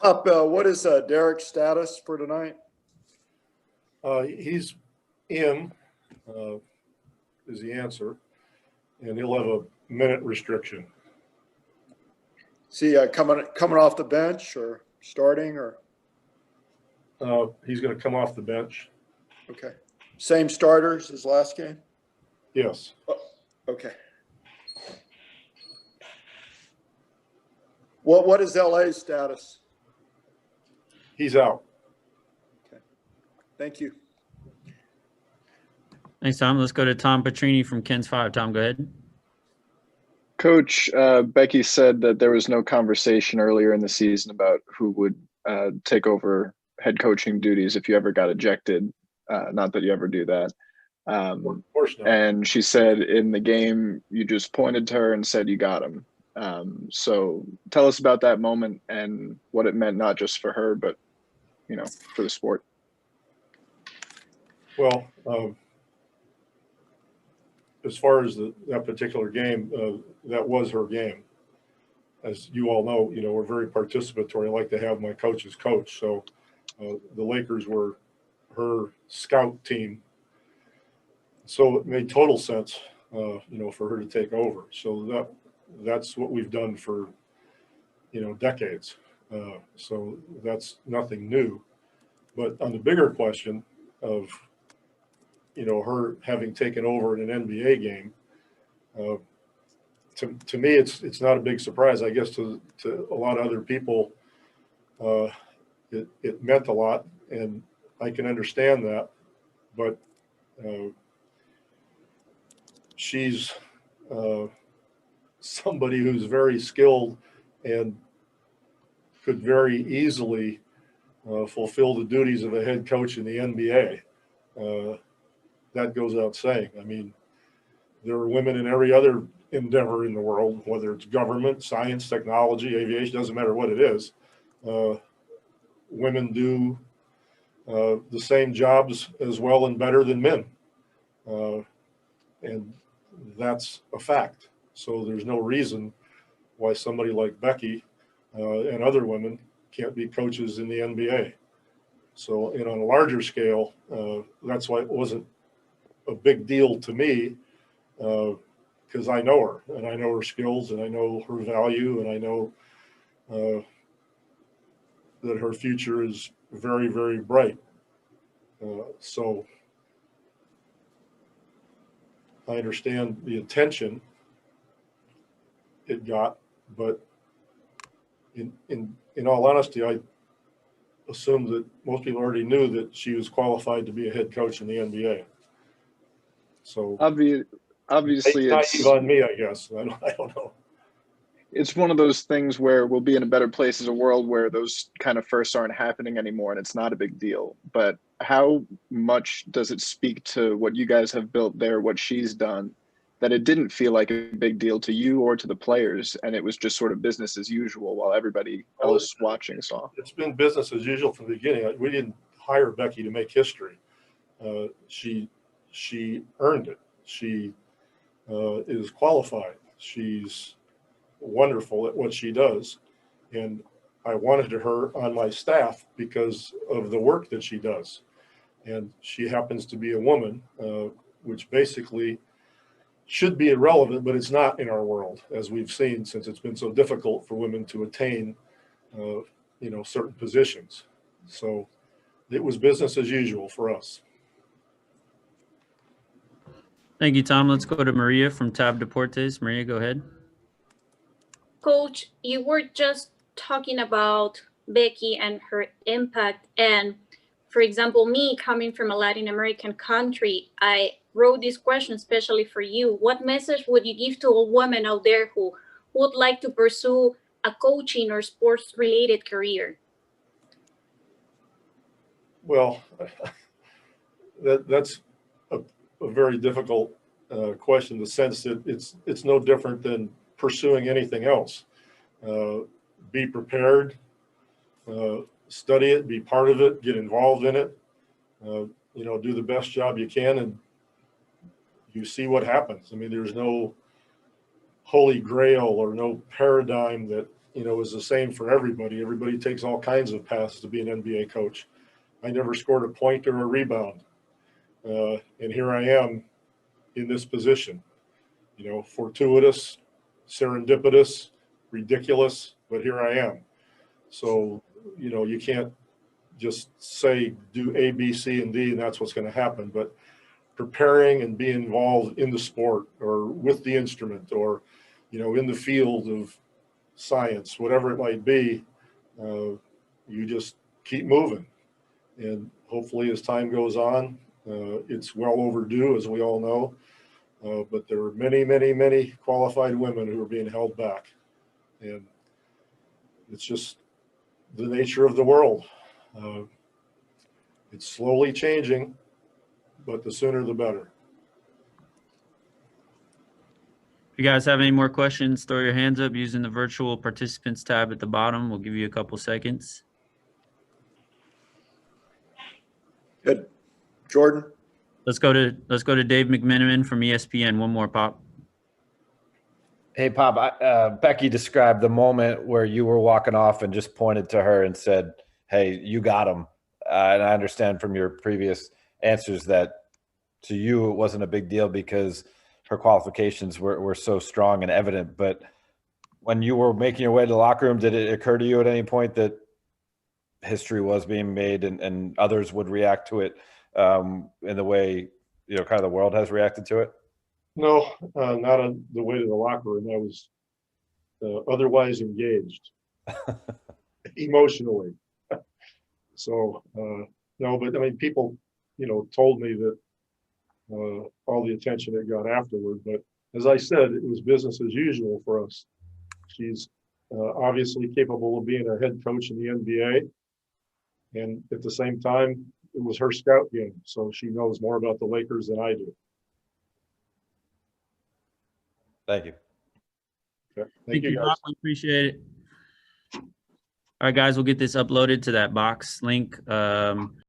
Pop, what is Derek's status for tonight? He's in, is the answer, and he'll have a minute restriction. Is he coming off the bench or starting or? He's going to come off the bench. Okay. Same starters as last game? Yes. Oh, okay. What is LA's status? He's out. Okay. Thank you. Thanks, Tom. Let's go to Tom Petrini from Ken's 5. Tom, go ahead. Coach, Becky said that there was no conversation earlier in the season about who would take over head coaching duties if you ever got ejected. Not that you ever do that. Of course not. And she said in the game, you just pointed to her and said you got him. So tell us about that moment and what it meant, not just for her, but, you know, for the sport. Well, as far as that particular game, that was her game. As you all know, we're very participatory. I like to have my coaches coach. So the Lakers were her scout team. So it made total sense, for her to take over. So that's what we've done for, decades. So that's nothing new. But on the bigger question of, her having taken over in an NBA game, to me, it's not a big surprise. I guess to a lot of other people, it meant a lot, and I can understand that. But she's somebody who's very skilled and could very easily fulfill the duties of a head coach in the NBA. That goes out saying. I mean, there are women in every other endeavor in the world, whether it's government, science, technology, aviation, doesn't matter what it is. Women do the same jobs as well and better than men. And that's a fact. So there's no reason why somebody like Becky and other women can't be coaches in the NBA. So, on a larger scale, that's why it wasn't a big deal to me, because I know her and I know her skills and I know her value and I know that her future is very, very bright. So I understand the attention it got, but in all honesty, I assumed that most people already knew that she was qualified to be a head coach in the NBA. So obviously it's it's naive on me, I guess. I don't know. It's one of those things where we'll be in a better place as a world where those kind of firsts aren't happening anymore and it's not a big deal. But how much does it speak to what you guys have built there, what she's done, that it didn't feel like a big deal to you or to the players, and it was just sort of business as usual while everybody else watching saw? It's been business as usual from the beginning. We didn't hire Becky to make history. She earned it. She is qualified. She's wonderful at what she does. And I wanted her on my staff because of the work that she does. And she happens to be a woman, which basically should be irrelevant, but it's not in our world, as we've seen, since it's been so difficult for women to attain, certain positions. So it was business as usual for us. Thank you, Tom. Let's go to Maria from Tab Deportes. Maria, go ahead. Coach, you were just talking about Becky and her impact. And for example, me coming from a Latin American country, I wrote this question especially for you. What message would you give to a woman out there who would like to pursue a coaching or sports related career? Well, that's a very difficult question in the sense that it's no different than pursuing anything else. Be prepared, study it, be part of it, get involved in it, do the best job you can, and you see what happens. I mean, there's no holy grail or no paradigm that is the same for everybody. Everybody takes all kinds of paths to be an NBA coach. I never scored a point or a rebound. And here I am in this position, fortuitous, serendipitous, ridiculous, but here I am. So, you can't just say do A, B, C, and D, and that's what's going to happen. But preparing and being involved in the sport or with the instrument or, in the field of science, whatever it might be, you just keep moving. And hopefully as time goes on, it's well overdue, as we all know. But there are many, many, many qualified women who are being held back. And it's just the nature of the world. It's slowly changing, but the sooner the better. If you guys have any more questions, throw your hands up using the virtual participants tab at the bottom. We'll give you a couple seconds. Good. Jordan? Let's go to Dave McMenamin from ESPN. One more, Pop. Hey, Pop, Becky described the moment where you were walking off and just pointed to her and said, hey, you got him. And I understand from your previous answers that to you it wasn't a big deal because her qualifications were so strong and evident. But when you were making your way to the locker room, did it occur to you at any point that history was being made and others would react to it in the way, kind of the world has reacted to it? No, not on the way to the locker room. I was otherwise engaged emotionally. So, no, but I mean, people, told me that all the attention it got afterward. But as I said, it was business as usual for us. She's obviously capable of being a head coach in the NBA. And at the same time, it was her scout game. So she knows more about the Lakers than I do. Thank you. Okay. Thank you, guys. Pop. We appreciate it. All right, guys, we'll get this uploaded to that box link.